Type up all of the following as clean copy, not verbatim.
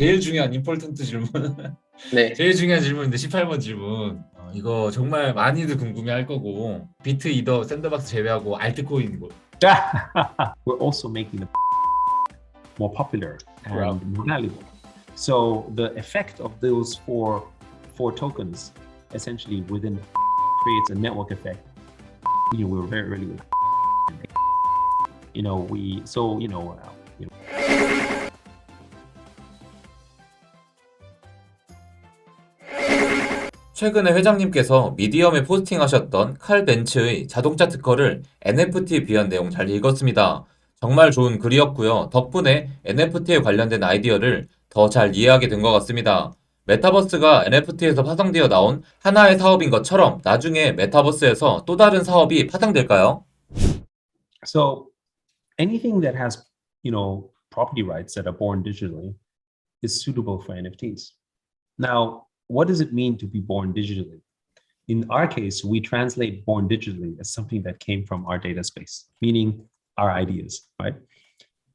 제일 중요한 임포턴트 질문. 네. 제일 중요한 질문인데 18번 질문. 이거 정말 많이들 궁금해할 거고 비트, 이더, 샌드박스 제외하고 알트코인 뭐. We're also making them more popular Wow. and more valuable. So the effect of those four tokens essentially within creates a network effect. You know, we're very early with. You know, 최근에 회장님께서 미디엄에 포스팅하셨던 칼 벤츠의 자동차 특허를 NFT에 비한 내용 잘 읽었습니다. 정말 좋은 글이었고요. 덕분에 NFT에 관련된 아이디어를 더 잘 이해하게 된 것 같습니다. 메타버스가 NFT에서 파생되어 나온 하나의 사업인 것처럼 나중에 메타버스에서 또 다른 사업이 파생될까요? So anything that has, property rights that are born digitally is suitable for NFTs. Now, what does it mean to be born digitally? In our case, we translate born digitally as something that came from our data space, meaning our ideas, right?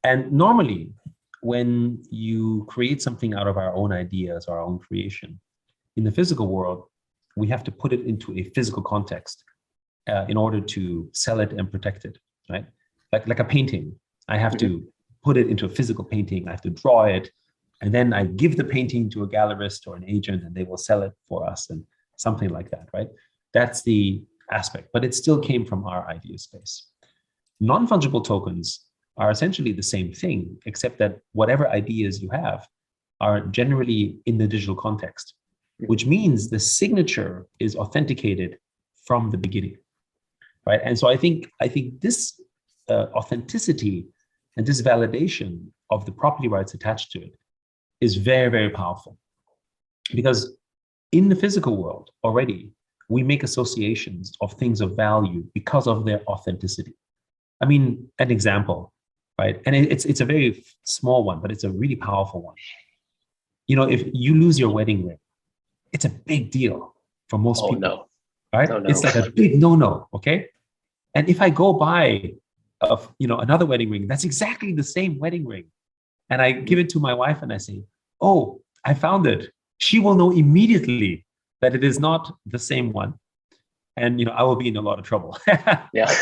And normally, when you create something out of our own ideas or our own creation, in the physical world, we have to put it into a physical context in order to sell it and protect it, right? Like a painting, I have to put it into a physical painting, I have to draw it, and then I give the painting to a gallerist or an agent and they will sell it for us and something like that, right? That's the aspect, but it still came from our idea space. Non-fungible tokens are essentially the same thing, except that whatever ideas you have are generally in the digital context, which means the signature is authenticated from the beginning, right? And so I think this authenticity and this validation of the property rights attached to it is very, very powerful. Because in the physical world already, we make associations of things of value because of their authenticity. I mean, an example, right? And it's a very small one, but it's a really powerful one. You know, if you lose your wedding ring, it's a big deal for most people. No. Right? No. It's like a big no-no, okay? And if I go buy another wedding ring, that's exactly the same wedding ring, and I give it to my wife and I say, oh, I found it. She will know immediately that it is not the same one. And, I will be in a lot of trouble. Yeah.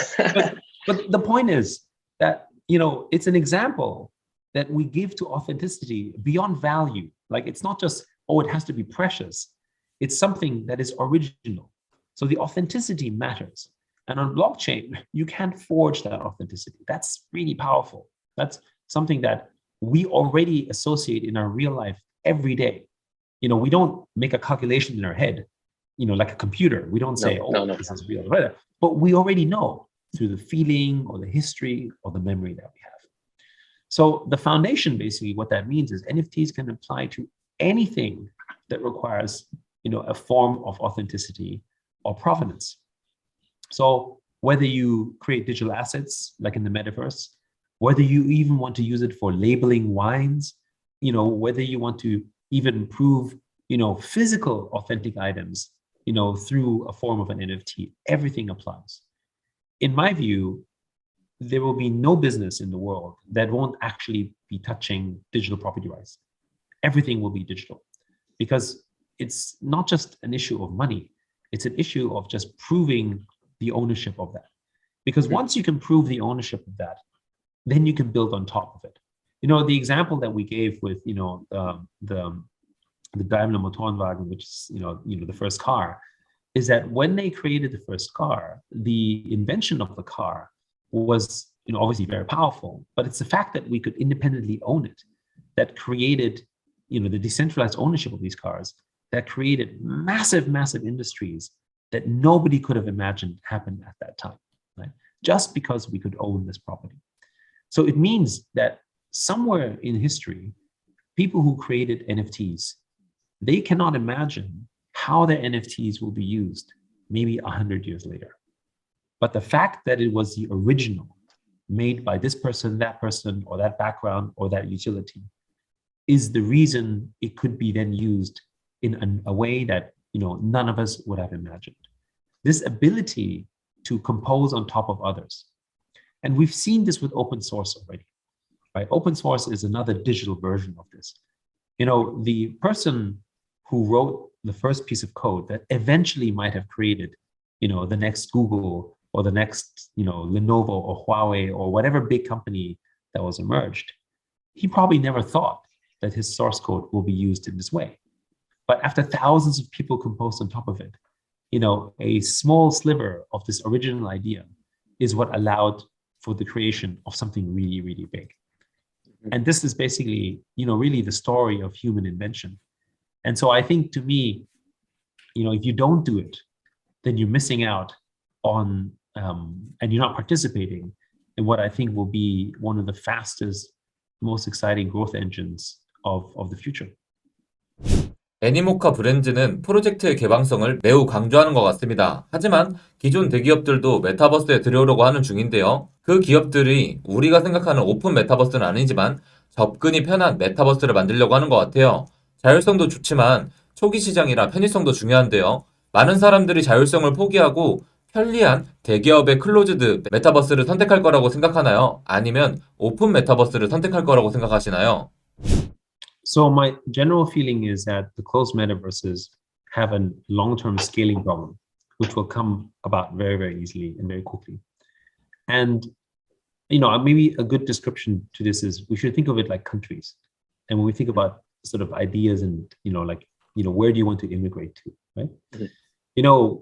but the point is that, it's an example that we give to authenticity beyond value. Like, it's not just, oh, it has to be precious. It's something that is original. So the authenticity matters. And on blockchain, you can't forge that authenticity. That's really powerful. That's something that we already associate in our real life every day. We don't make a calculation in our head, like a computer. We don't say, no. This is real. But we already know through the feeling or the history or the memory that we have. So the foundation, basically, what that means is NFTs can apply to anything that requires, a form of authenticity or provenance. So whether you create digital assets, like in the metaverse, whether you even want to use it for labeling wines, whether you want to even prove, physical authentic items, through a form of an NFT, everything applies. In my view, there will be no business in the world that won't actually be touching digital property rights. Everything will be digital, because it's not just an issue of money. It's an issue of just proving the ownership of that. Because once you can prove the ownership of that, then you can build on top of it. The example that we gave with, the Daimler Motorenwagen, which is, the first car, is that when they created the first car, the invention of the car was, obviously very powerful, but it's the fact that we could independently own it that created, the decentralized ownership of these cars that created massive, massive industries that nobody could have imagined happened at that time, right? Just because we could own this property. So it means that somewhere in history, people who created NFTs, they cannot imagine how their NFTs will be used maybe 100 years later. But the fact that it was the original made by this person, or that background, or that utility is the reason it could be then used in a way that none of us would have imagined. This ability to compose on top of others. And we've seen this with open source already, right? Open source is another digital version of this. The person who wrote the first piece of code that eventually might have created, the next Google or the next, Lenovo or Huawei or whatever big company that was emerged, he probably never thought that his source code will be used in this way. But after thousands of people composed on top of it, a small sliver of this original idea is what allowed for the creation of something really, really big. And this is basically, really the story of human invention. And so I think, to me, if you don't do it, then you're missing out on, and you're not participating in what I think will be one of the fastest, most exciting growth engines of the future. 애니모카 브랜드는 프로젝트의 개방성을 매우 강조하는 것 같습니다. 하지만 기존 대기업들도 메타버스에 들어오려고 하는 중인데요. 그 기업들이 우리가 생각하는 오픈 메타버스는 아니지만 접근이 편한 메타버스를 만들려고 하는 것 같아요. 자율성도 좋지만 초기 시장이라 편의성도 중요한데요. 많은 사람들이 자율성을 포기하고 편리한 대기업의 클로즈드 메타버스를 선택할 거라고 생각하나요? 아니면 오픈 메타버스를 선택할 거라고 생각하시나요? So my general feeling is that the closed metaverses have a long-term scaling problem, which will come about very, very easily and very quickly. And, maybe a good description to this is we should think of it like countries. And when we think about sort of ideas and, where do you want to immigrate to, right? Mm-hmm.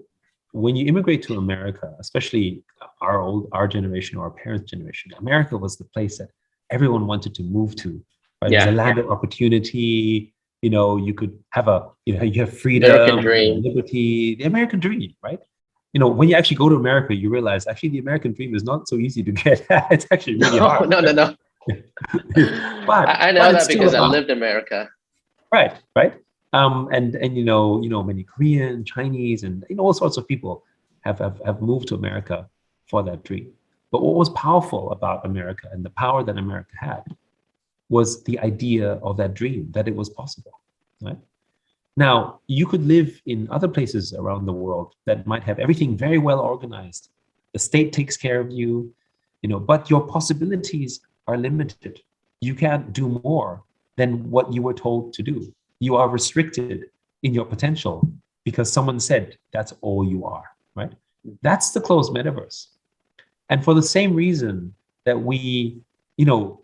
When you immigrate to America, especially our generation or our parents' generation, America was the place that everyone wanted to move to. Right? Yeah. It was a land of opportunity. You could have you have freedom, American dream, liberty, the American dream, right? When you actually go to America, you realize actually the American dream is not so easy to get. It's actually really hard. No. But I know that because I lived in America. Right. And many Korean, Chinese, and all sorts of people have moved to America for that dream. But what was powerful about America and the power that America had was the idea of that dream, that it was possible, right? Now, you could live in other places around the world that might have everything very well organized. The state takes care of you, but your possibilities are limited. You can't do more than what you were told to do. You are restricted in your potential because someone said that's all you are, right? That's the closed metaverse. And for the same reason that we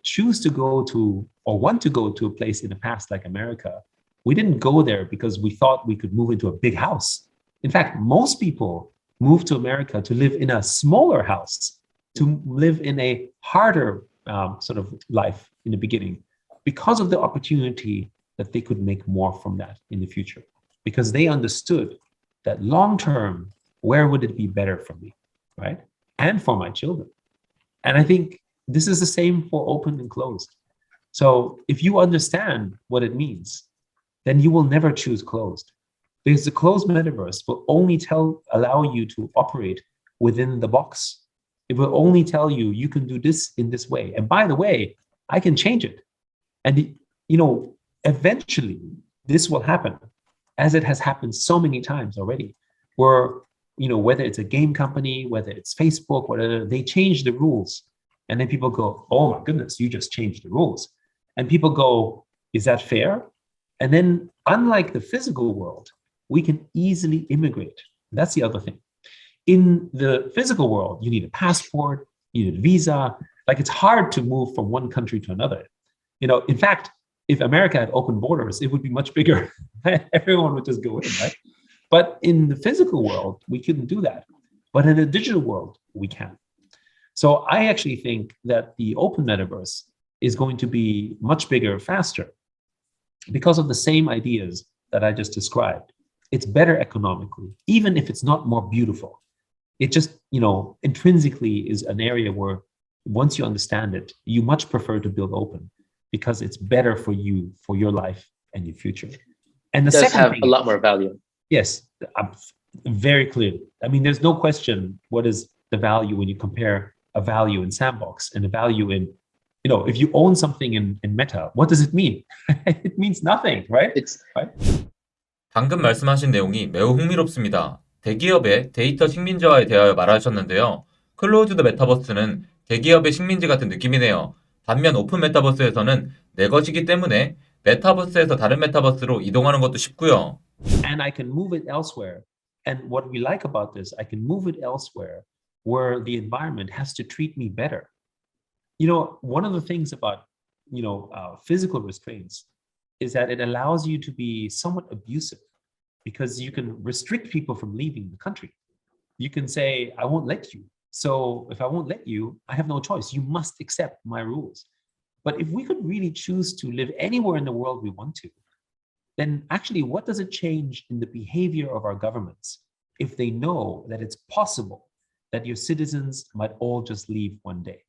choose to go to or want to go to a place in the past like America, we didn't go there because we thought we could move into a big house. In fact, most people move to America to live in a smaller house, to live in a harder sort of life in the beginning, because of the opportunity that they could make more from that in the future. Because they understood that long term, where would it be better for me, right? And for my children. And I think this is the same for open and closed. So if you understand what it means, then you will never choose closed. Because the closed metaverse will only allow you to operate within the box. It will only tell you, you can do this in this way. And by the way, I can change it. And, eventually this will happen, as it has happened so many times already, where, whether it's a game company, whether it's Facebook, whatever, they change the rules. And then people go, oh my goodness, you just changed the rules. And people go, is that fair? And then, unlike the physical world, we can easily immigrate. That's the other thing. In the physical world, you need a passport, you need a visa. Like, it's hard to move from one country to another. In fact, if America had open borders, it would be much bigger. Everyone would just go in, right? But in the physical world, we couldn't do that. But in the digital world, we can. So I actually think that the open metaverse is going to be much bigger, faster, because of the same ideas that I just described. It's better economically, even if it's not more beautiful. It just, intrinsically is an area where once you understand it, you much prefer to build open because it's better for you, for your life and your future. And the does second have thing, a lot more value. Yes, very clearly. I mean, there's no question what is the value when you compare a value in Sandbox and a value in, if you own something in Meta, what does it mean? It means nothing, right? Right? 방금 말씀하신 내용이 매우 흥미롭습니다. 대기업의 데이터 식민지와에 대하여 말하셨는데요. 클로즈드 메타버스는 대기업의 식민지 같은 느낌이네요. 반면 오픈 메타버스에서는 내 것이기 때문에 메타버스에서 다른 메타버스로 이동하는 것도 쉽고요. And I can move it elsewhere. And what we like about this, I can move it elsewhere where the environment has to treat me better. You know, one of the things about, physical restraints is that it allows you to be somewhat abusive because you can restrict people from leaving the country. You can say, I won't let you. So if I won't let you, I have no choice. You must accept my rules. But if we could really choose to live anywhere in the world we want to, then actually, what does it change in the behavior of our governments if they know that it's possible that your citizens might all just leave one day,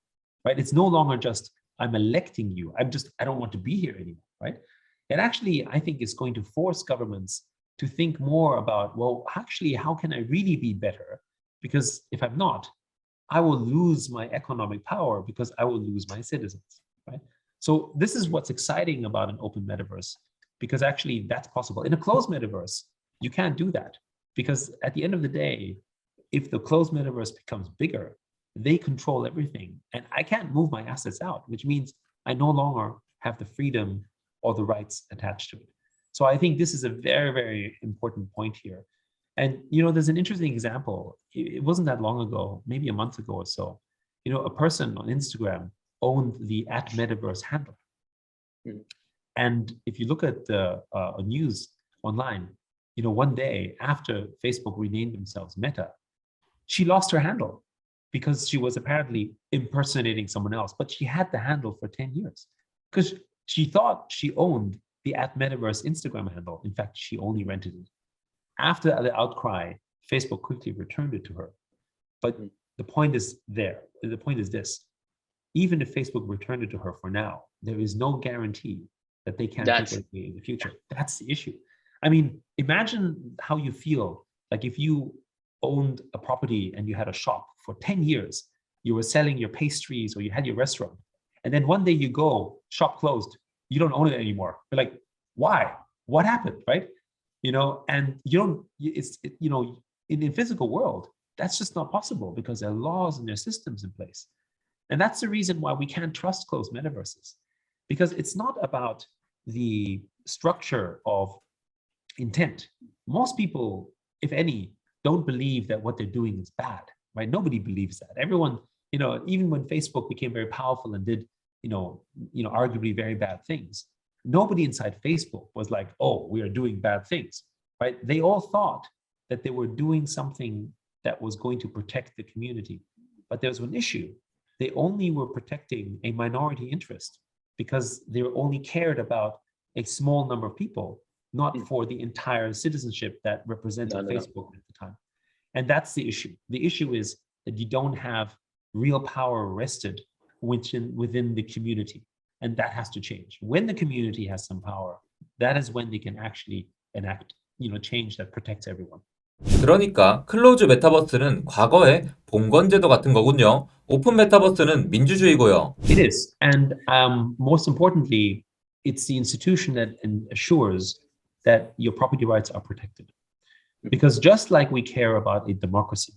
right? It's no longer just, I'm electing you. I don't want to be here anymore, right? It actually, I think, is going to force governments to think more about, well, actually, how can I really be better? Because if I'm not, I will lose my economic power because I will lose my citizens, right? So this is what's exciting about an open metaverse, because actually that's possible. In a closed metaverse, you can't do that because at the end of the day, if the closed metaverse becomes bigger, they control everything and I can't move my assets out, which means I no longer have the freedom or the rights attached to it. So I think this is a very, very important point here. And, there's an interesting example. It wasn't that long ago, maybe a month ago or so, a person on Instagram owned the @metaverse handle. And if you look at the news online, one day after Facebook renamed themselves Meta, she lost her handle because she was apparently impersonating someone else, but she had the handle for 10 years because she thought she owned the @metaverse Instagram handle. In fact, she only rented it. After the outcry, Facebook quickly returned it to her. But the point is this. Even if Facebook returned it to her for now, there is no guarantee that they can't take it away in the future. That's the issue. I mean, imagine how you feel like if you owned a property and you had a shop for 10 years, you were selling your pastries or you had your restaurant. And then one day you go, shop closed, you don't own it anymore. You're like, why? What happened, right? And in the physical world, that's just not possible because there are laws and there are systems in place. And that's the reason why we can't trust closed metaverses, because it's not about the structure of intent. Most people, if any, don't believe that what they're doing is bad, right? Nobody believes that. Everyone, even when Facebook became very powerful and did, arguably very bad things, nobody inside Facebook was like, oh, we are doing bad things, right? They all thought that they were doing something that was going to protect the community. But there was one issue. They only were protecting a minority interest because they were only cared about a small number of people, not for the entire citizenship that represented Facebook at the time. And that's the issue. The issue is that you don't have real power vested within the community. And that has to change. When the community has some power, that is when they can actually enact, change that protects everyone. 그러니까 클로즈 메타버스는 과거의 봉건제도 같은 거군요. 오픈 메타버스는 민주주의고요. It is. And most importantly, it's the institution that assures that your property rights are protected. Because just like we care about a democracy,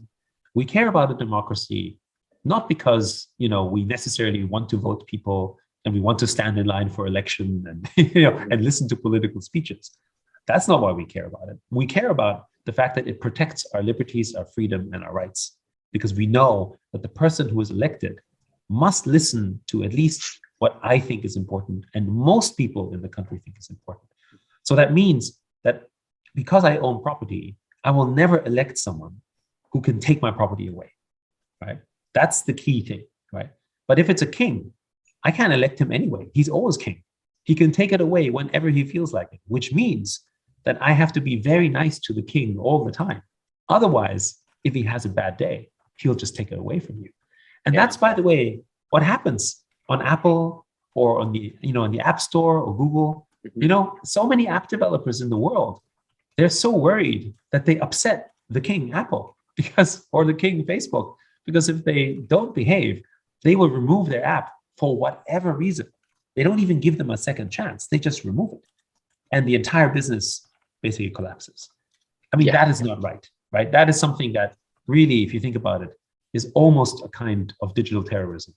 we care about a democracy not because, we necessarily want to vote people and we want to stand in line for election and, and listen to political speeches. That's not why we care about it. We care about the fact that it protects our liberties, our freedom, and our rights, because we know that the person who is elected must listen to at least what I think is important and most people in the country think is important. So that means that because I own property, I will never elect someone who can take my property away, right? That's the key thing, right? But if it's a king, I can't elect him anyway. He's always king. He can take it away whenever he feels like it, which means that I have to be very nice to the king all the time. Otherwise, if he has a bad day, he'll just take it away from you. And that's, by the way, what happens on Apple or on the, in the App Store or Google. So many app developers in the world, they're so worried that they upset the king Apple or the king Facebook, because if they don't behave, they will remove their app for whatever reason. They don't even give them a second chance. They just remove it. And the entire business basically collapses. I mean, that is not right, right? That is something that really, if you think about it, is almost a kind of digital terrorism.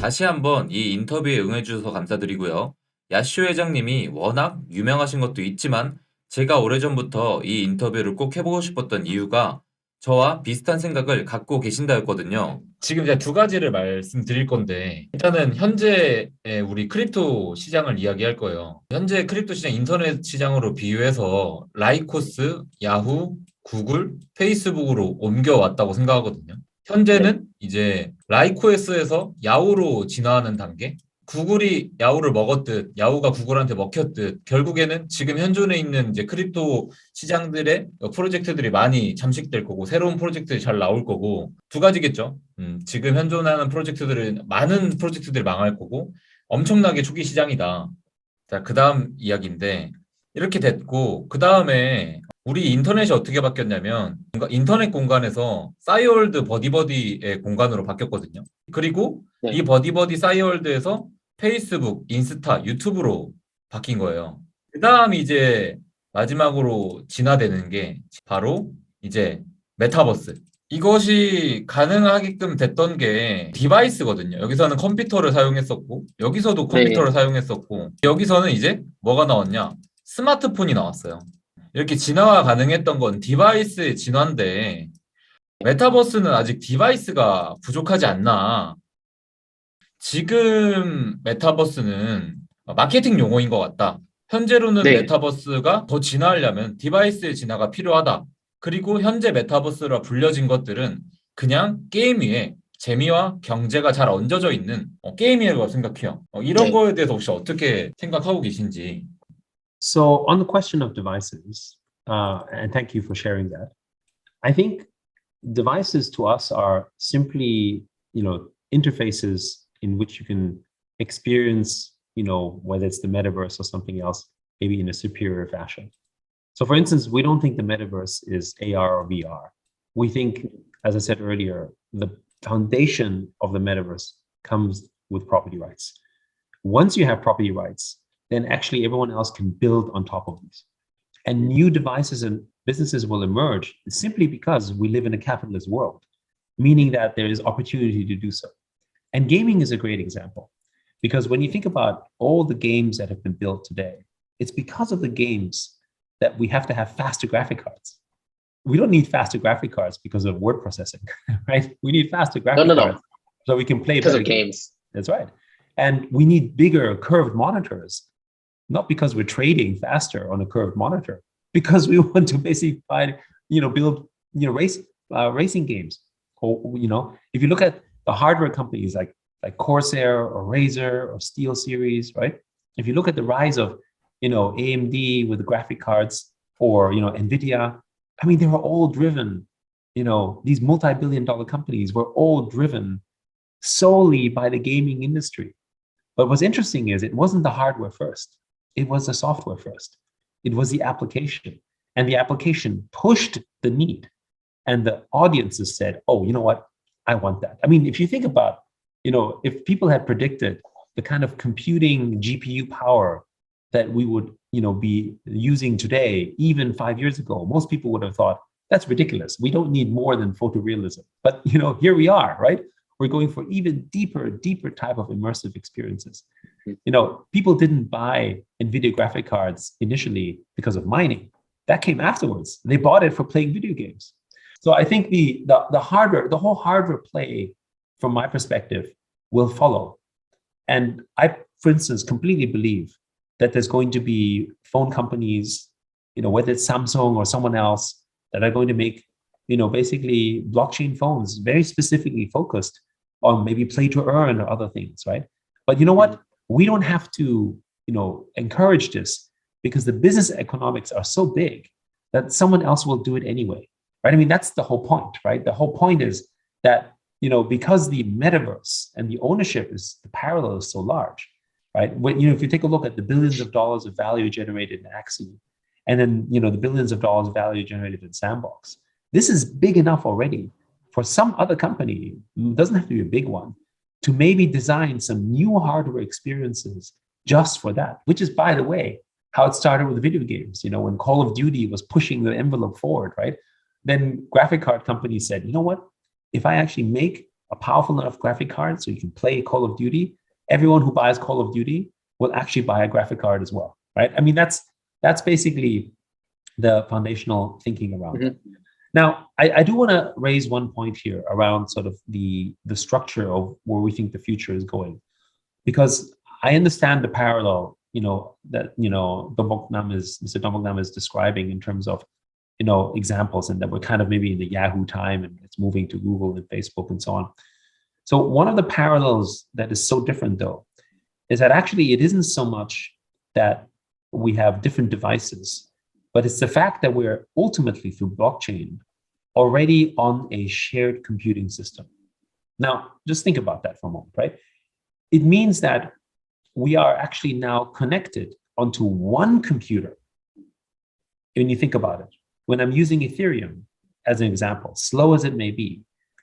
다시 한번 이 인터뷰에 응해주셔서 감사드리고요. 야슈 회장님이 워낙 유명하신 것도 있지만 제가 오래전부터 이 인터뷰를 꼭 해보고 싶었던 이유가 저와 비슷한 생각을 갖고 계신다였거든요. 지금 제가 두 가지를 말씀드릴 건데 일단은 현재의 우리 크립토 시장을 이야기할 거예요. 현재 크립토 시장 인터넷 시장으로 비유해서 라이코스, 야후, 구글, 페이스북으로 옮겨왔다고 생각하거든요. 현재는 이제 라이코스에서 야후로 진화하는 단계. 구글이 야후를 먹었듯 야후가 구글한테 먹혔듯 결국에는 지금 현존에 있는 이제 크립토 시장들의 프로젝트들이 많이 잠식될 거고 새로운 프로젝트들이 잘 나올 거고 두 가지겠죠. 지금 현존하는 프로젝트들은 많은 프로젝트들이 망할 거고 엄청나게 초기 시장이다. 자, 그 다음 이야기인데 이렇게 됐고 그 다음에 우리 인터넷이 어떻게 바뀌었냐면 인터넷 공간에서 싸이월드 버디버디의 공간으로 바뀌었거든요. 그리고 네. 이 버디버디 싸이월드에서 페이스북, 인스타, 유튜브로 바뀐 거예요. 그 다음 이제 마지막으로 진화되는 게 바로 이제 메타버스. 이것이 가능하게끔 됐던 게 디바이스거든요. 여기서는 컴퓨터를 사용했었고, 여기서도 컴퓨터를 사용했었고, 여기서는 이제 뭐가 나왔냐? 스마트폰이 나왔어요. 이렇게 진화가 가능했던 건 디바이스의 진화인데, 메타버스는 아직 디바이스가 부족하지 않나. 지금 메타버스는 마케팅 용어인 것 같다. 현재로는 네. 메타버스가 더 진화하려면 디바이스의 진화가 필요하다. 그리고 현재 메타버스라 불려진 것들은 그냥 게임 위에 재미와 경제가 잘 얹어져 있는 게임이라고 생각해요. 이런 네. 거에 대해서 혹시 어떻게 생각하고 계신지. So on the question of devices, and thank you for sharing that. I think devices to us are simply, interfaces in which you can experience, whether it's the metaverse or something else, maybe in a superior fashion. So for instance, we don't think the metaverse is AR or VR. We think, as I said earlier, the foundation of the metaverse comes with property rights. Once you have property rights, then actually everyone else can build on top of these. And new devices and businesses will emerge simply because we live in a capitalist world, meaning that there is opportunity to do so. And gaming is a great example, because when you think about all the games that have been built today, it's because of the games that we have to have faster graphic cards. We don't need faster graphic cards because of word processing, right? We need faster graphic No. cards so we can play Because better of games. That's right. And we need bigger curved monitors, not because we're trading faster on a curved monitor, because we want to basically build racing games. Or if you look at the hardware companies like Corsair or Razer or Steel Series, right? If you look at the rise of AMD with the graphic cards or Nvidia, I mean, they were all driven. These multi-billion-dollar companies were all driven solely by the gaming industry. But what's interesting is it wasn't the hardware first. It was the software first. It was the application. And the application pushed the need. And the audiences said, oh, you know what? I want that. I mean, if you think about, if people had predicted the kind of computing GPU power that we would, be using today, even 5 years ago, most people would have thought, that's ridiculous. We don't need more than photorealism. But, here we are, right? We're going for even deeper type of immersive experiences. People didn't buy NVIDIA graphic cards initially because of mining. That came afterwards. They bought it for playing video games. So I think the hardware, the whole hardware play, from my perspective, will follow. And I, for instance, completely believe that there's going to be phone companies, whether it's Samsung or someone else, that are going to make, basically blockchain phones very specifically focused on maybe play to earn or other things, right? But you know what? We don't have to, encourage this, because the business economics are so big that someone else will do it anyway, right? I mean, that's the whole point, right? The whole point is that, because the metaverse and the ownership the parallel is so large, right? When, if you take a look at the billions of dollars of value generated in Axie, and then, the billions of dollars of value generated in Sandbox, this is big enough already for some other company, it doesn't have to be a big one, to maybe design some new hardware experiences just for that, which is, by the way, how it started with video games. When Call of Duty was pushing the envelope forward, right? Then graphic card companies said, you know what? If I actually make a powerful enough graphic card so you can play Call of Duty, everyone who buys Call of Duty will actually buy a graphic card as well, right? I mean, that's basically the foundational thinking around it. Now, I do want to raise one point here around sort of the structure of where we think the future is going, because I understand the parallel, that Mr. Dongboknam is describing in terms of examples, and that we're kind of maybe in the Yahoo time and it's moving to Google and Facebook and so on. So one of the parallels that is so different, though, is that actually it isn't so much that we have different devices, but it's the fact that we're ultimately, through blockchain, already on a shared computing system. Now, just think about that for a moment, right? It means that we are actually now connected onto one computer. When you think about it, when I'm using Ethereum as an example, slow as it may be,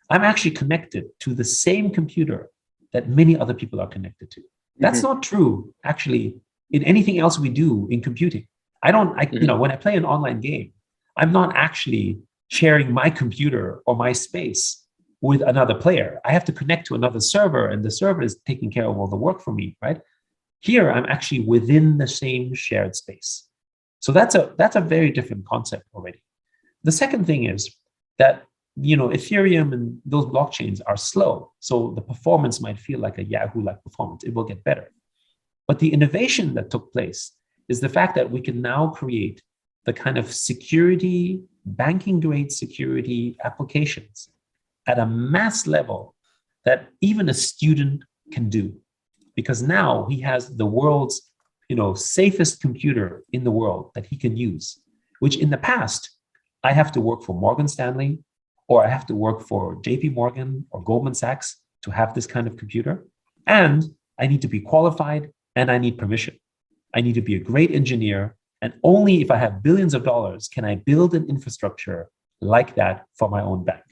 I'm actually connected to the same computer that many other people are connected to. That's not true, actually, in anything else we do in computing. When I play an online game, I'm not actually sharing my computer or my space with another player. I have to connect to another server, and the server is taking care of all the work for me, right? Here, I'm actually within the same shared space. So that's a very different concept already. The second thing is that Ethereum and those blockchains are slow, so the performance might feel like a Yahoo-like performance. It will get better. But the innovation that took place is the fact that we can now create the kind of security, banking-grade security applications at a mass level that even a student can do. Because now he has the world's safest computer in the world that he can use, which in the past, I have to work for Morgan Stanley, or I have to work for JP Morgan or Goldman Sachs to have this kind of computer. And I need to be qualified, and I need permission. I need to be a great engineer, and only if I have billions of dollars can I build an infrastructure like that for my own bank.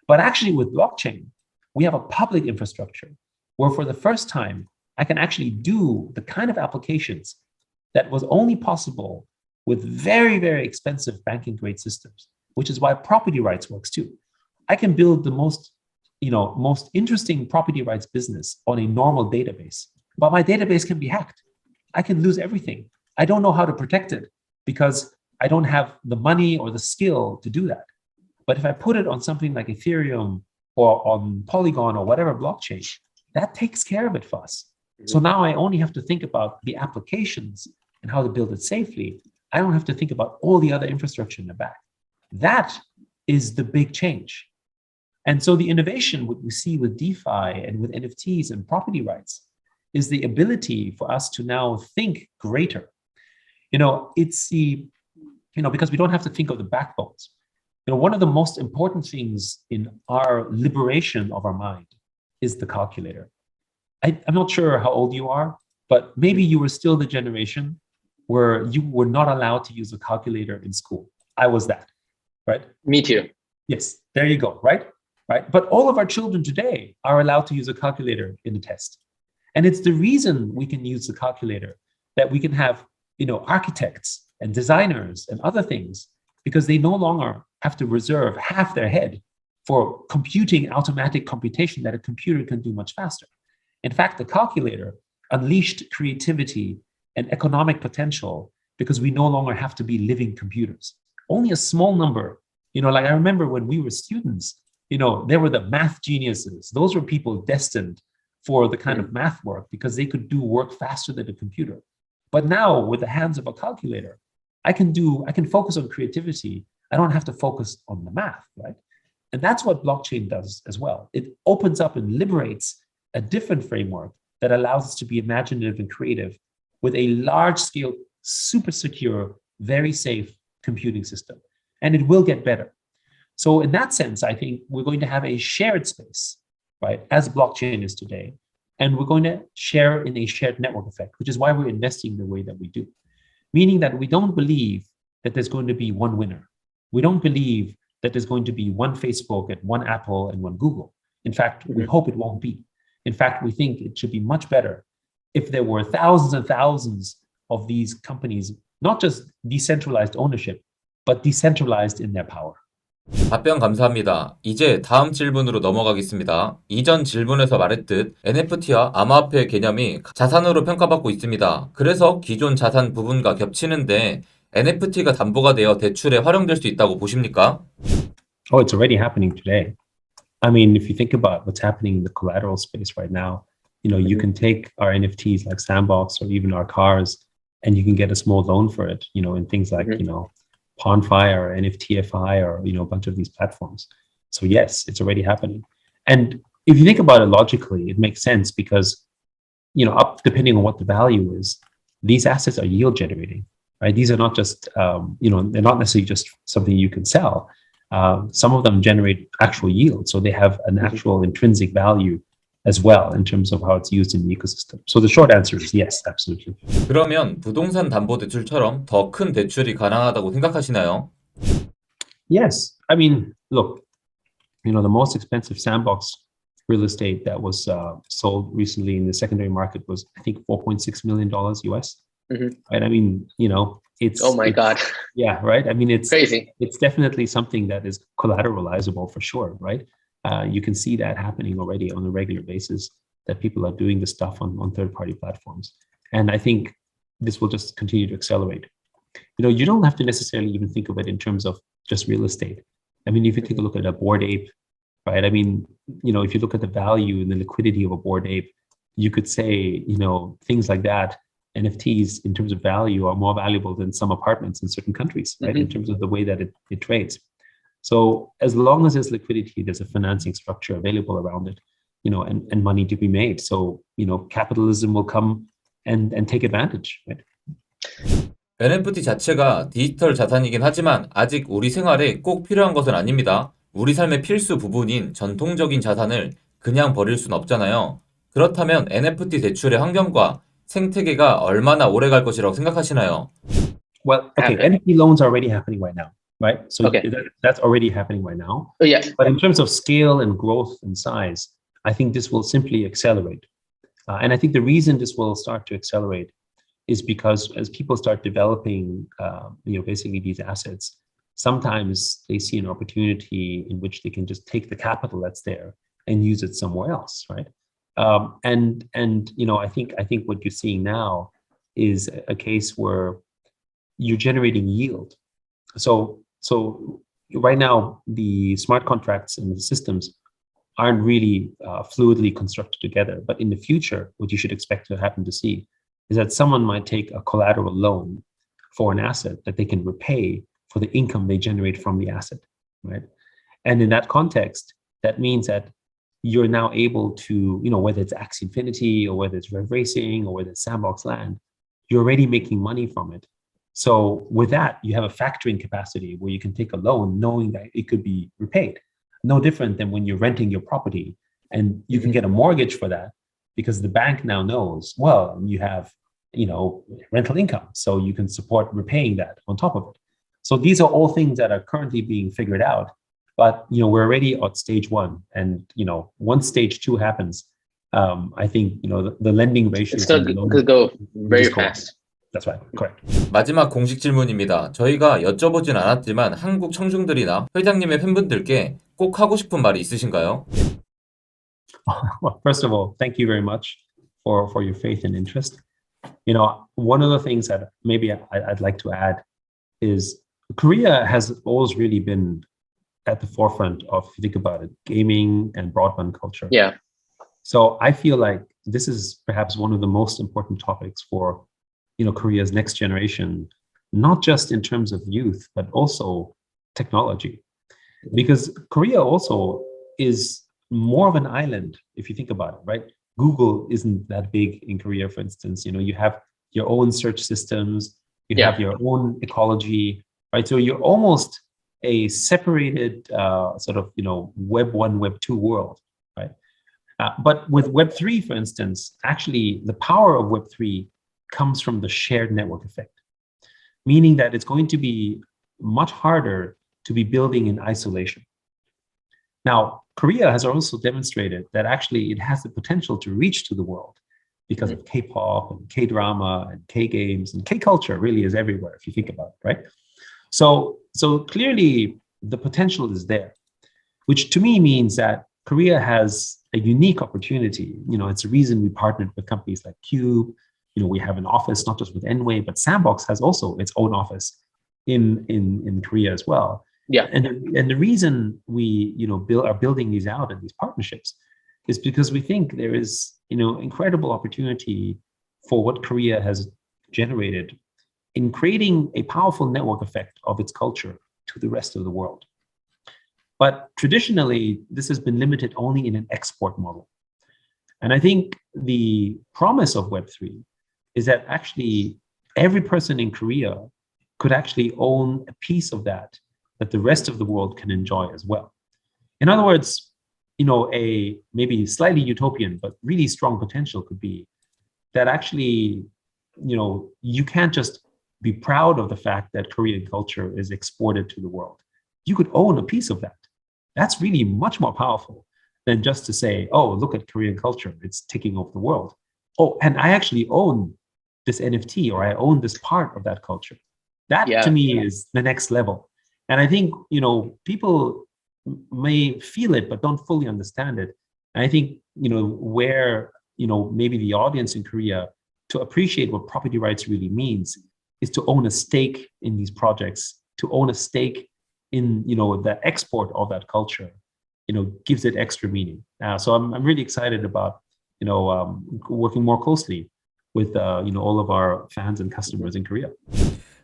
But actually with blockchain, we have a public infrastructure where for the first time, I can actually do the kind of applications that was only possible with very, very expensive banking grade systems, which is why property rights works too. I can build the most interesting property rights business on a normal database, but my database can be hacked. I can lose everything. I don't know how to protect it because I don't have the money or the skill to do that. But if I put it on something like Ethereum or on Polygon or whatever blockchain, that takes care of it for us. So now I only have to think about the applications and how to build it safely. I don't have to think about all the other infrastructure in the back. That is the big change. And so the innovation, what we see with DeFi and with NFTs and property rights, is the ability for us to now think greater. It's because we don't have to think of the backbones. One of the most important things in our liberation of our mind is the calculator. I'm not sure how old you are, but maybe you were still the generation where you were not allowed to use a calculator in school. I was that, right? Me too. Yes, there you go, right? But all of our children today are allowed to use a calculator in the test. And it's the reason we can use the calculator that we can have, architects and designers and other things, because they no longer have to reserve half their head for computing automatic computation that a computer can do much faster. In fact, the calculator unleashed creativity and economic potential because we no longer have to be living computers. Only a small number, like I remember when we were students, there were the math geniuses. Those were people destined for the kind of math work because they could do work faster than a computer. But now with the hands of a calculator, I can focus on creativity. I don't have to focus on the math, right? And that's what blockchain does as well. It opens up and liberates a different framework that allows us to be imaginative and creative with a large scale, super secure, very safe computing system. And it will get better. So in that sense, I think we're going to have a shared space, right, as blockchain is today. And we're going to share in a shared network effect, which is why we're investing the way that we do. Meaning that we don't believe that there's going to be one winner. We don't believe that there's going to be one Facebook and one Apple and one Google. In fact, we hope it won't be. In fact, we think it should be much better if there were thousands and thousands of these companies, not just decentralized ownership, but decentralized in their power. 답변 감사합니다. 이제 다음 질문으로 넘어가겠습니다. 이전 질문에서 말했듯 NFT와 암호화폐 개념이 자산으로 평가받고 있습니다. 그래서 기존 자산 부분과 겹치는데 NFT가 담보가 되어 대출에 활용될 수 있다고 보십니까? Oh, it's already happening today. I mean, if you think about what's happening in the collateral space right now, you can take our NFTs like Sandbox or even our cars, and you can get a small loan for it, in things like, Pawnfi or NFTFI or, a bunch of these platforms. So yes, it's already happening. And if you think about it logically, it makes sense because, up depending on what the value is, these assets are yield generating, right? These are not just, they're not necessarily just something you can sell. Some of them generate actual yield. So they have an actual intrinsic value as well in terms of how it's used in the ecosystem. So the short answer is yes, absolutely. 그러면 부동산 담보 대출처럼 더 큰 대출이 가능하다고 생각하시나요? Yes. I mean, look, the most expensive sandbox real estate that was sold recently in the secondary market was, I think, $4.6 million US. Right? I mean, it's Oh my God. Yeah, right. I mean, it's Crazy. It's definitely something that is collateralizable for sure, right? You can see that happening already on a regular basis, that people are doing this stuff on third-party platforms. And I think this will just continue to accelerate. You don't have to necessarily even think of it in terms of just real estate. I mean, if you take a look at a Bored Ape, right? I mean, if you look at the value and the liquidity of a Bored Ape, you could say, things like that, NFTs in terms of value are more valuable than some apartments in certain countries, right? In terms of the way that it trades. So as long as there's liquidity, there's a financing structure available around it, and money to be made. So, capitalism will come and take advantage, right? NFT 자체가 디지털 자산이긴 하지만 아직 우리 생활에 꼭 필요한 것은 아닙니다. 우리 삶의 필수 부분인 전통적인 자산을 그냥 버릴 순 없잖아요. 그렇다면 NFT 대출의 환경과 생태계가 얼마나 오래 갈 것이라고 생각하시나요? Well, okay, Happen. NFT loans are already happening right now, right? So Okay. that's already happening right now. Oh, yeah. But in terms of scale and growth and size, I think this will simply accelerate. And I think the reason this will start to accelerate is because as people start developing, basically these assets, sometimes they see an opportunity in which they can just take the capital that's there and use it somewhere else, right? And I think what you're seeing now is a case where you're generating yield. So right now, the smart contracts and the systems aren't really fluidly constructed together. But in the future, what you should expect to happen to see is that someone might take a collateral loan for an asset that they can repay for the income they generate from the asset, right? And in that context, that means that you're now able to, whether it's Axie Infinity or whether it's Rev Racing or whether it's Sandbox Land, you're already making money from it. So with that, you have a factoring capacity where you can take a loan knowing that it could be repaid. No different than when you're renting your property and you can get a mortgage for that because the bank now knows, well, you have, rental income. So you can support repaying that on top of it. So these are all things that are currently being figured out. But, we're already at stage one. And, once stage two happens, I think, the lending ratios. It's going to go very just go up. fast. That's right. Correct. 마지막 공식 질문입니다. 저희가 여쭤보진 않았지만 한국 청중들이나 회장님의 팬분들께 꼭 하고 싶은 말이 있으신가요? Well, first of all, thank you very much for your faith and interest. One of the things that maybe I'd like to add is Korea has always really been at the forefront of, if you think about it, gaming and broadband culture. Yeah. So I feel like this is perhaps one of the most important topics for, Korea's next generation, not just in terms of youth, but also technology. Because Korea also is more of an island, if you think about it, right? Google isn't that big in Korea, for instance. You have your own search systems, you have your own ecology, right? So you're almost a separated sort of, Web 1, Web 2 world, right? But with Web 3, for instance, actually the power of Web 3 comes from the shared network effect, meaning that it's going to be much harder to be building in isolation. Now, Korea has also demonstrated that actually it has the potential to reach to the world because of K-pop and K-drama and K-games and K-culture really is everywhere if you think about it, right? So clearly, the potential is there, which to me means that Korea has a unique opportunity. It's a reason we partnered with companies like Cube. We have an office not just with Enway, but Sandbox has also its own office in Korea as well. Yeah. And the reason we are building these out and these partnerships is because we think there is incredible opportunity for what Korea has generated in creating a powerful network effect of its culture to the rest of the world. But traditionally, this has been limited only in an export model. And I think the promise of Web3 is that actually every person in Korea could actually own a piece of that the rest of the world can enjoy as well. In other words, a maybe slightly utopian, but really strong potential could be that actually, you can't just be proud of the fact that Korean culture is exported to the world. You could own a piece of that. That's really much more powerful than just to say, oh, look at Korean culture, it's taking over the world. Oh, and I actually own this NFT, or I own this part of that culture. That to me is the next level. And I think, people may feel it, but don't fully understand it. And I think, where, maybe the audience in Korea to appreciate what property rights really means is to own a stake in these projects, to own a stake in, the export of that culture, gives it extra meaning. So I'm really excited about, working more closely with, all of our fans and customers in Korea.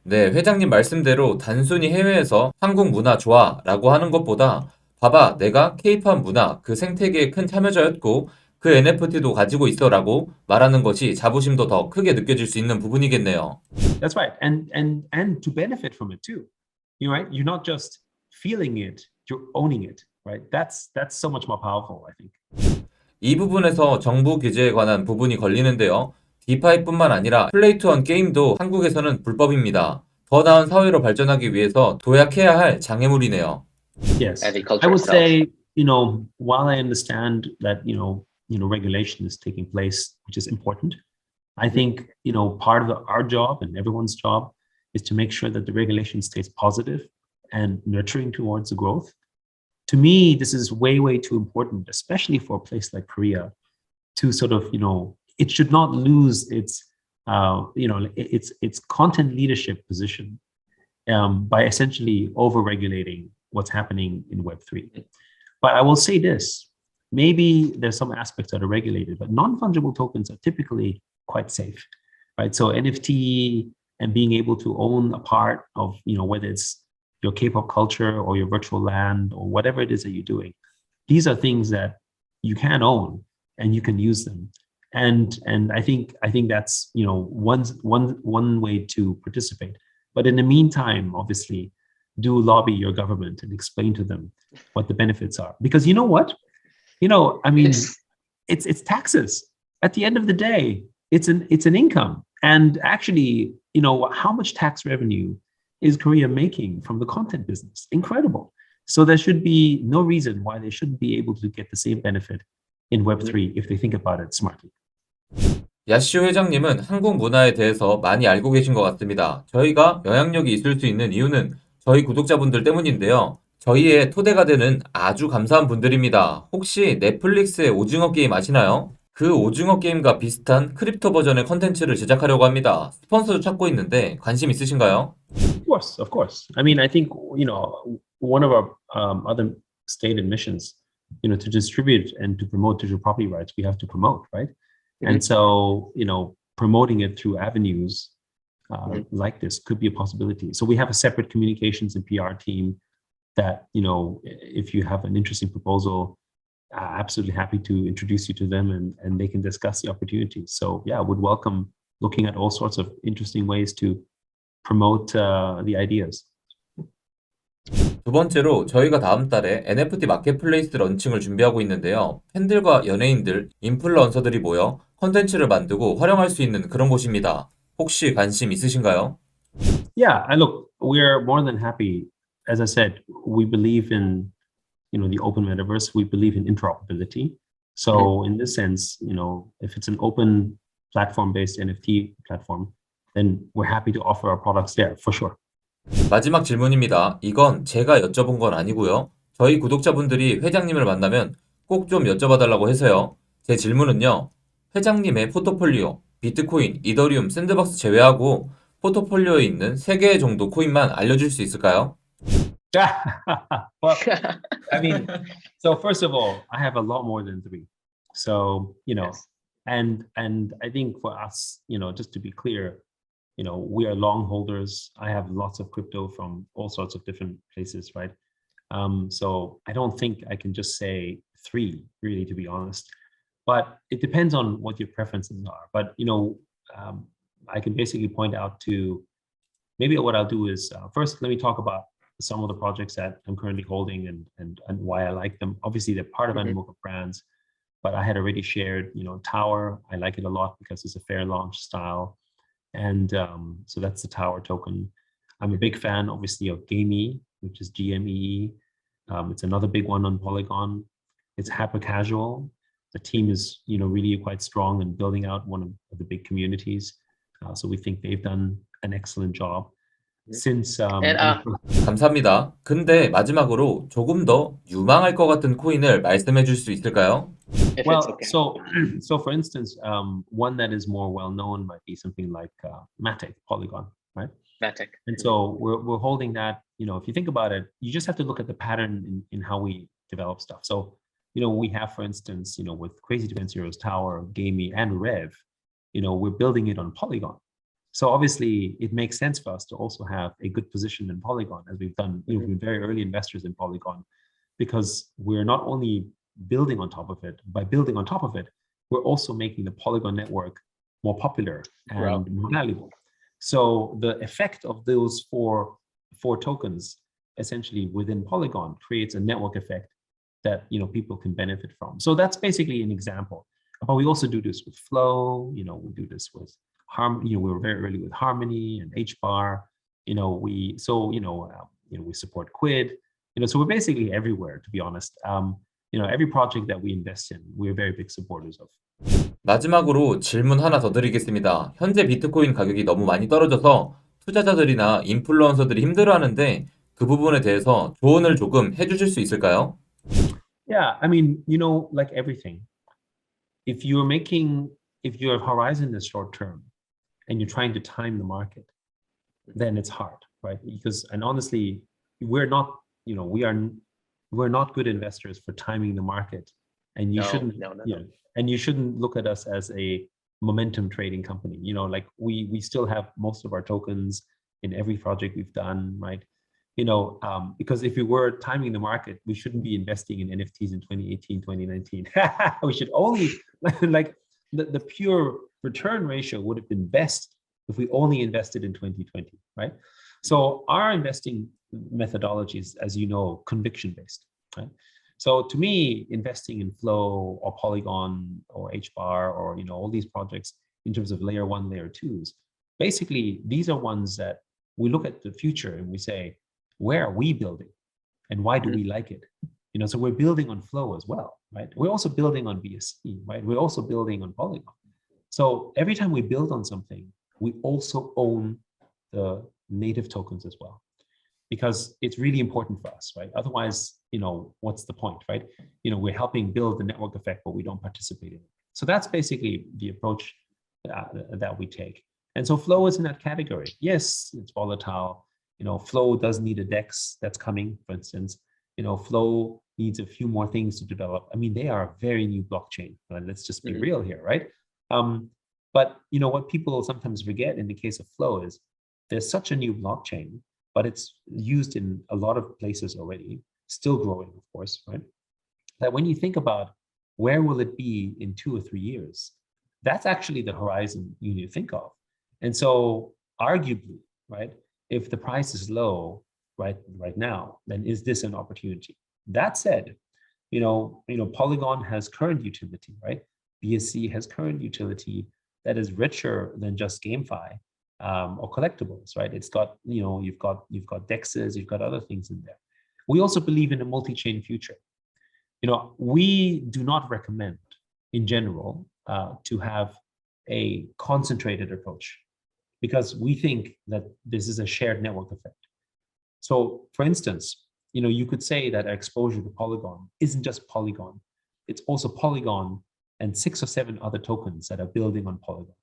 네, 회장님 말씀대로 단순히 해외에서 한국 문화 좋아 라고 하는 것보다 봐봐, 내가 K-팝 문화 그 생태계에 큰 참여자였고 그 NFT도 가지고 있어 라고 말하는 것이 자부심도 더 크게 느껴질 수 있는 부분이겠네요. That's right. And to benefit from it too. Right? You're not just feeling it, you're owning it, right? That's so much more powerful, I think. 이 부분에서 정부 규제에 관한 부분이 걸리는데요. 디파이뿐만 아니라 플레이-투-원 게임도 한국에서는 불법입니다. 더 나은 사회로 발전하기 위해서 도약해야 할 장애물이네요. Yes, Agriculture I would itself. say, while I understand that, regulation is taking place, which is important, I think, part of our job and everyone's job is to make sure that the regulation stays positive and nurturing towards the growth. To me, this is way, way too important, especially for a place like Korea, to sort of, it should not lose its, its content leadership position by essentially over-regulating what's happening in Web3. But I will say this, maybe there's some aspects that are regulated, but non-fungible tokens are typically quite safe, right? So NFT and being able to own a part of, whether it's your K-pop culture or your virtual land or whatever it is that you're doing, these are things that you can own and you can use them. And I think that's, one way to participate. But in the meantime, obviously, do lobby your government and explain to them what the benefits are. Because you know what? I mean, it's taxes. At the end of the day, it's an income. And actually, how much tax revenue is Korea making from the content business? Incredible. So there should be no reason why they shouldn't be able to get the same benefit in Web3 if they think about it smartly. 야시오 회장님은 한국 문화에 대해서 많이 알고 계신 것 같습니다. 저희가 영향력이 있을 수 있는 이유는 저희 구독자분들 때문인데요. 저희의 토대가 되는 아주 감사한 분들입니다. 혹시 넷플릭스의 오징어 게임 아시나요? 그 오징어 게임과 비슷한 크립토 버전의 컨텐츠를 제작하려고 합니다. 스폰서도 찾고 있는데 관심 있으신가요? Of course. I mean, I think, one of our other stated missions, to distribute and to promote digital property rights, we have to promote, right? And so, promoting it through avenues like this could be a possibility. So we have a separate communications and PR team that, if you have an interesting proposal, absolutely happy to introduce you to them and they can discuss the opportunities. So yeah, I would welcome looking at all sorts of interesting ways to promote the ideas. 두 번째로 저희가 다음 달에 NFT 마켓플레이스 런칭을 준비하고 있는데요. 팬들과 연예인들, 인플루언서들이 모여 콘텐츠를 만들고 활용할 수 있는 그런 곳입니다. 혹시 관심 있으신가요? Yeah, look, we're more than happy. As I said, we believe in, the open metaverse. We believe in interoperability. So in this sense, if it's an open platform-based NFT platform, then we're happy to offer our products there for sure. 마지막 질문입니다. 이건 제가 여쭤본 건 아니고요. 저희 구독자분들이 회장님을 만나면 꼭 좀 여쭤봐달라고 해서요. 제 질문은요. 회장님의 포트폴리오, 비트코인, 이더리움, 샌드박스 제외하고 포트폴리오에 있는 3개 정도 코인만 알려줄 수 있을까요? Well, I mean, so first of all, I have a lot more than three. So, Yes. and I think for us, just to be clear, we are long holders. I have lots of crypto from all sorts of different places, right? So I don't think I can just say three, really, to be honest. But it depends on what your preferences are. But I can basically point out to maybe what I'll do is first let me talk about some of the projects that I'm currently holding and why I like them. Obviously, they're part of Mhm. Animoca brands, but I had already shared, Tower. I like it a lot because it's a fair launch style, and so that's the Tower token. I'm a big fan, obviously, of Gamee, which is GME. It's another big one on Polygon. It's hyper casual. The team is, really quite strong in building out one of the big communities. So we think they've done an excellent job. Since And 감사합니다. 근데 마지막으로 조금 더 유망할 것 같은 코인을 말씀해 줄 수 있을까요? if it's well, okay. so for instance, one that is more well known might be something like Matic, Polygon, right? Matic. And so we're holding that. If you think about it, you just have to look at the pattern in how we develop stuff. So we have, for instance, with Crazy Defense Heroes Tower, Gamey, and Rev, we're building it on Polygon. So obviously, it makes sense for us to also have a good position in Polygon, as we've done. We've been very early investors in Polygon, because we're not only building on top of it. By building on top of it, we're also making the Polygon network more popular and more valuable. So the effect of those four tokens essentially within Polygon creates a network effect that people can benefit from. So that's basically an example. But we also do this with Flow. We do this with we were very early with Harmony and HBAR. We support Quid. So we're basically everywhere, to be honest. Every project that we invest in, we're very big supporters of. 마지막으로 질문 하나 더 드리겠습니다. 현재 비트코인 가격이 너무 많이 떨어져서 투자자들이나 인플루언서들이 힘들어하는데 그 부분에 대해서 조언을 조금 해주실 수 있을까요? Yeah, I mean, like everything, if your horizon is short term and you're trying to time the market, then it's hard, right? And honestly, we're not good investors for timing the market, and you shouldn't and you shouldn't look at us as a momentum trading company. Like we still have most of our tokens in every project we've done, right? Because if we were timing the market, we shouldn't be investing in NFTs in 2018, 2019. We should only like the pure return ratio would have been best if we only invested in 2020, right? So our investing methodology is, as you know, conviction based, right? So to me, investing in Flow or Polygon or HBAR or all these projects in terms of layer 1, layer 2s, basically these are ones that we look at the future and we say, where are we building and why do we like it? So we're building on Flow as well, right? We're also building on BSC, right? We're also building on Polygon. So every time we build on something, we also own the native tokens as well, because it's really important for us, right? Otherwise, what's the point, right? We're helping build the network effect, but we don't participate in it. So that's basically the approach that we take. And so Flow is in that category. Yes, it's volatile. Flow does need a DEX that's coming, for instance. Flow needs a few more things to develop. I mean, they are a very new blockchain. Let's just be real here, right? But what people sometimes forget in the case of Flow is there's such a new blockchain, but it's used in a lot of places already, still growing, of course, right? That when you think about where will it be in 2 or 3 years, that's actually the horizon you need to think of. And so arguably, right, if the price is low right now, then is this an opportunity? That said, Polygon has current utility, right? BSC has current utility that is richer than just GameFi or collectibles, right? It's got, you've got DEXs, you've got other things in there. We also believe in a multi-chain future. We do not recommend, in general, to have a concentrated approach, because we think that this is a shared network effect. So for instance, you could say that exposure to Polygon isn't just Polygon. It's also Polygon and 6 or 7 other tokens that are building on Polygon,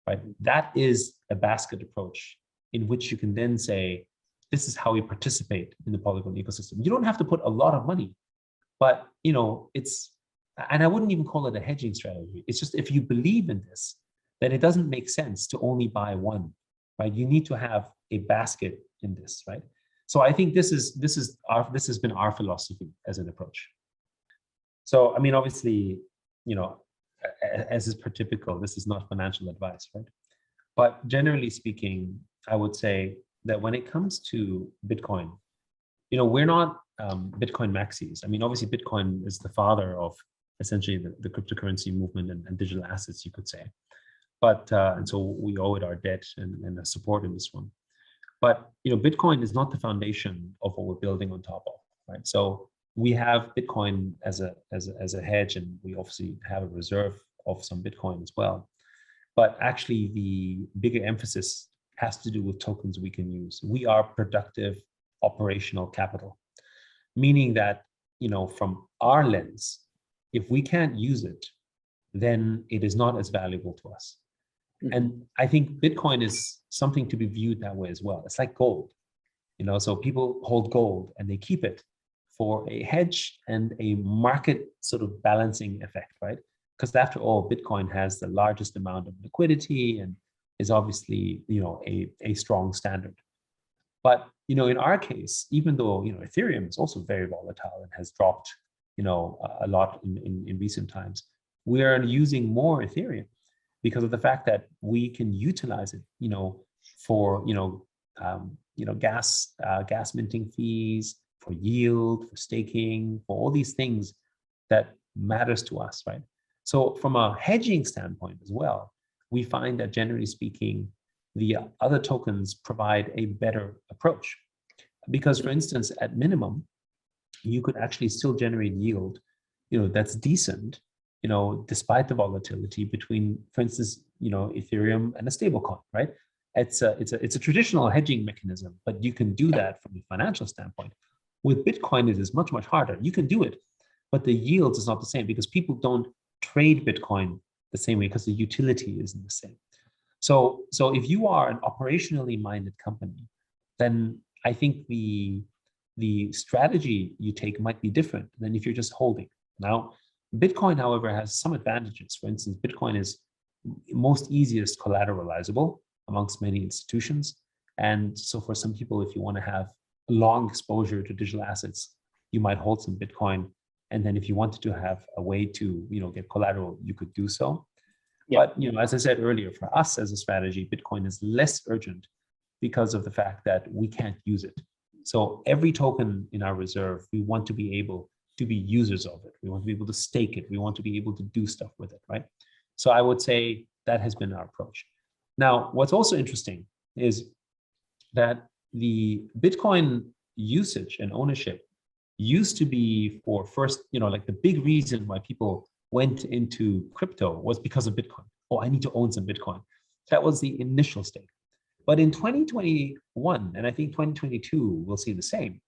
right? That is a basket approach in which you can then say, this is how we participate in the Polygon ecosystem. You don't have to put a lot of money, but and I wouldn't even call it a hedging strategy. It's just, if you believe in this, then it doesn't make sense to only buy one, right? You need to have a basket in this, right? So I think this has been our philosophy as an approach. So, I mean, obviously, as is per typical, this is not financial advice, right? But generally speaking, I would say that when it comes to Bitcoin, we're not Bitcoin maxis. I mean, obviously, Bitcoin is the father of essentially the cryptocurrency movement and digital assets, you could say. But and so we owe it our debt and the support in this one. But Bitcoin is not the foundation of what we're building on top of, right? So we have Bitcoin as a hedge, and we obviously have a reserve of some Bitcoin as well. But actually, the bigger emphasis has to do with tokens we can use. We are productive operational capital, meaning that from our lens, if we can't use it, then it is not as valuable to us. And I think Bitcoin is something to be viewed that way as well. It's like gold, so people hold gold and they keep it for a hedge and a market sort of balancing effect, right? Because after all, Bitcoin has the largest amount of liquidity and is obviously, a strong standard. But, in our case, even though, Ethereum is also very volatile and has dropped, a lot in recent times, we are using more Ethereum because of the fact that we can utilize it, for, gas minting fees, for yield, for staking, for all these things that matters to us, right? So from a hedging standpoint as well, we find that generally speaking, the other tokens provide a better approach. Because for instance, at minimum, you could actually still generate yield, that's decent, despite the volatility between, for instance, Ethereum and a stablecoin, right? It's a traditional hedging mechanism, but you can do that from a financial standpoint. With Bitcoin, it is much, much harder. You can do it, but the yields is not the same because people don't trade Bitcoin the same way because the utility isn't the same. So if you are an operationally minded company, then I think the strategy you take might be different than if you're just holding. Now, Bitcoin, however, has some advantages. For instance, Bitcoin is most easiest collateralizable amongst many institutions. And so for some people, if you want to have long exposure to digital assets, you might hold some Bitcoin. And then if you wanted to have a way to, get collateral, you could do so. Yeah. But, as I said earlier, for us as a strategy, Bitcoin is less urgent because of the fact that we can't use it. So every token in our reserve, we want to be able to be users of it. We want to be able to stake it. We want to be able to do stuff with it, right? So I would say that has been our approach. Now, what's also interesting is that the Bitcoin usage and ownership used to be for first, like the big reason why people went into crypto was because of Bitcoin. Oh, I need to own some Bitcoin. That was the initial state. But in 2021, and I think 2022, we'll see the same.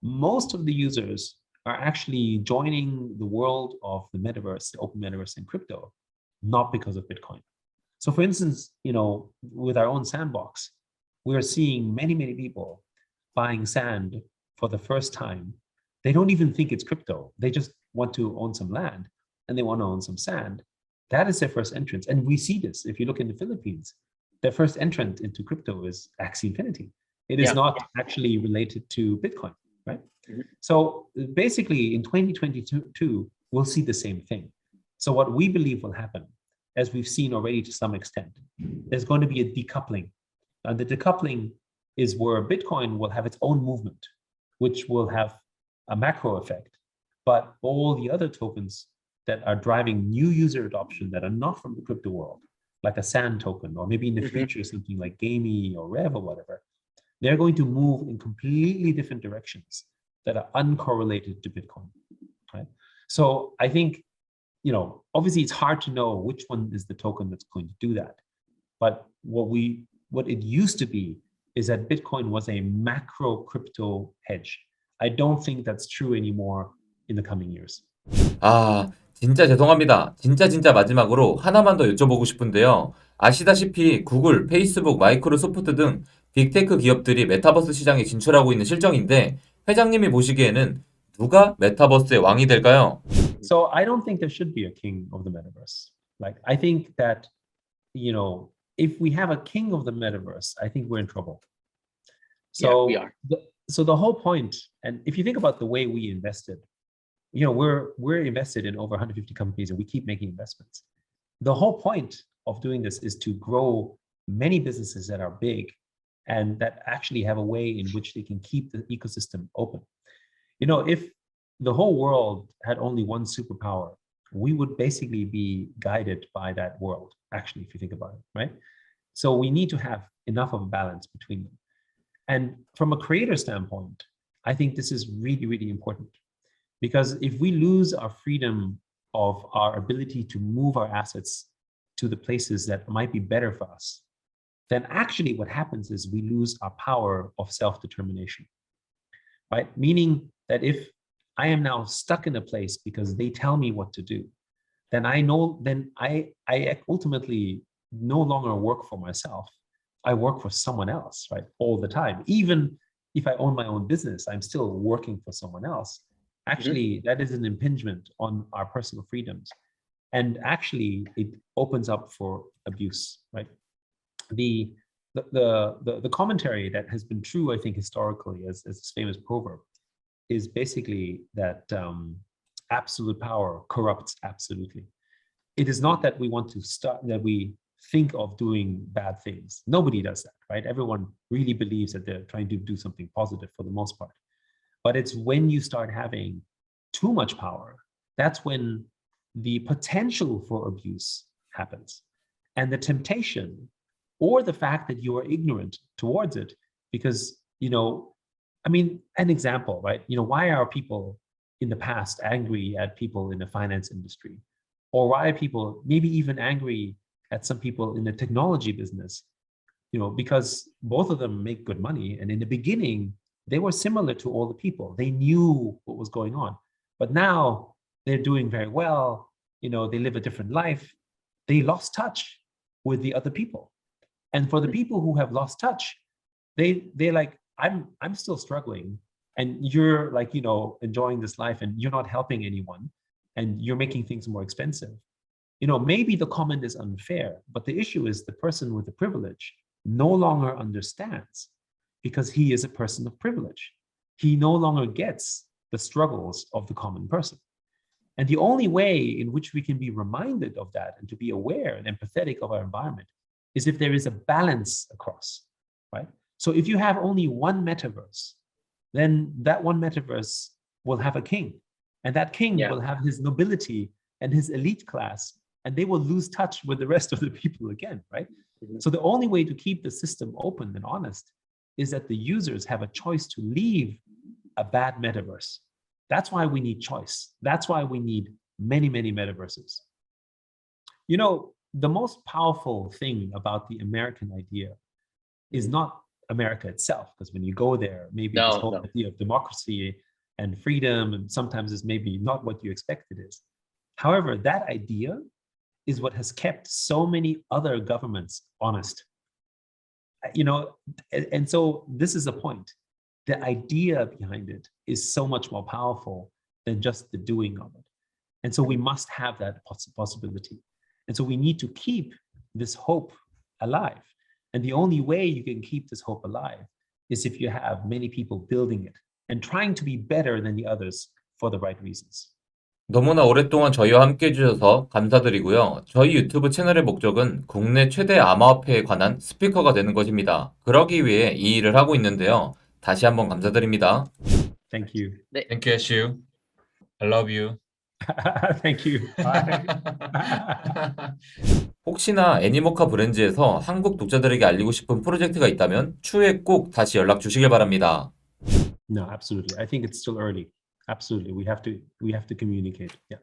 Most of the users are actually joining the world of the metaverse, the open metaverse and crypto, not because of Bitcoin. So for instance, with our own sandbox, we're seeing many, many people buying sand for the first time. They don't even think it's crypto. They just want to own some land and they want to own some sand. That is their first entrance. And we see this. If you look in the Philippines, their first entrant into crypto is Axie Infinity. It is not actually related to Bitcoin, right? Mm-hmm. So basically in 2022, we'll see the same thing. So what we believe will happen, as we've seen already to some extent, there's going to be a decoupling. And the decoupling is where Bitcoin will have its own movement, which will have a macro effect. But all the other tokens that are driving new user adoption that are not from the crypto world, like a SAND token, or maybe in the future, something like Gamey or Rev or whatever, they're going to move in completely different directions that are uncorrelated to Bitcoin, right? So I think, obviously it's hard to know which one is the token that's going to do that. But what it used to be is that Bitcoin was a macro crypto hedge. I don't think that's true anymore in the coming years. 아, 진짜 죄송합니다. 진짜 마지막으로 하나만 더 여쭤보고 싶은데요. 아시다시피 구글, 페이스북, 마이크로소프트 등 빅테크 기업들이 메타버스 시장에 진출하고 있는 실정인데 회장님이 보시기에는 누가 메타버스의 왕이 될까요? So I don't think there should be a king of the metaverse. Like, I think that, if we have a king of the metaverse, I think we're in trouble. So we are. So the whole point, and if you think about the way we invested, we're invested in over 150 companies and we keep making investments. The whole point of doing this is to grow many businesses that are big and that actually have a way in which they can keep the ecosystem open. If the whole world had only one superpower, we would basically be guided by that world, actually, if you think about it, right? So we need to have enough of a balance between them. And from a creator standpoint, I think this is really, really important. Because if we lose our freedom of our ability to move our assets to the places that might be better for us, then actually what happens is we lose our power of self-determination, right? Meaning that if I am now stuck in a place because they tell me what to do, then I ultimately no longer work for myself. I work for someone else, right? All the time. Even if I own my own business, I'm still working for someone else. Actually, that is an impingement on our personal freedoms. And actually, it opens up for abuse, right? The commentary that has been true, I think, historically, as this famous proverb, is basically that absolute power corrupts absolutely. It is not that we want to that we think of doing bad things. Nobody does that, right? Everyone really believes that they're trying to do something positive for the most part. But it's when you start having too much power, that's when the potential for abuse happens. And the temptation or the fact that you are ignorant towards it, because, an example, right? Why are people in the past angry at people in the finance industry? Or why are people maybe even angry at some people in the technology business? Because both of them make good money. And in the beginning, they were similar to all the people. They knew what was going on. But now they're doing very well. They live a different life. They lost touch with the other people. And for the people who have lost touch, they're like, I'm still struggling. And you're like, enjoying this life and you're not helping anyone and you're making things more expensive. Maybe the comment is unfair, but the issue is the person with the privilege no longer understands because he is a person of privilege. He no longer gets the struggles of the common person. And the only way in which we can be reminded of that and to be aware and empathetic of our environment is if there is a balance across, right? So if you have only one metaverse, then that one metaverse will have a king. And that king will have his nobility and his elite class, and they will lose touch with the rest of the people again, right? So the only way to keep the system open and honest is that the users have a choice to leave a bad metaverse. That's why we need choice. That's why we need many, many metaverses. The most powerful thing about the American idea is not America itself, because when you go there, maybe this whole idea of democracy and freedom, and sometimes it's maybe not what you expect it is. However, that idea is what has kept so many other governments honest. And so this is the point. The idea behind it is so much more powerful than just the doing of it. And so we must have that possibility. And so we need to keep this hope alive. And the only way you can keep this hope alive is if you have many people building it and trying to be better than the others for the right reasons. 너무나 오랫동안 저희와 함께 해주셔서 감사드리고요. 저희 유튜브 채널의 목적은 국내 최대 암호화폐에 관한 스피커가 되는 것입니다. 그러기 위해 이 일을 하고 있는데요. 다시 한번 감사드립니다. Thank you. Thank you, Ashu. I love you. Thank you. Bye. 혹시나 애니모카 브랜드에서 한국 독자들에게 알리고 싶은 프로젝트가 있다면 추후에 꼭 다시 연락 주시길 바랍니다. No, absolutely. I think it's still early. Absolutely. We have to communicate. Yeah.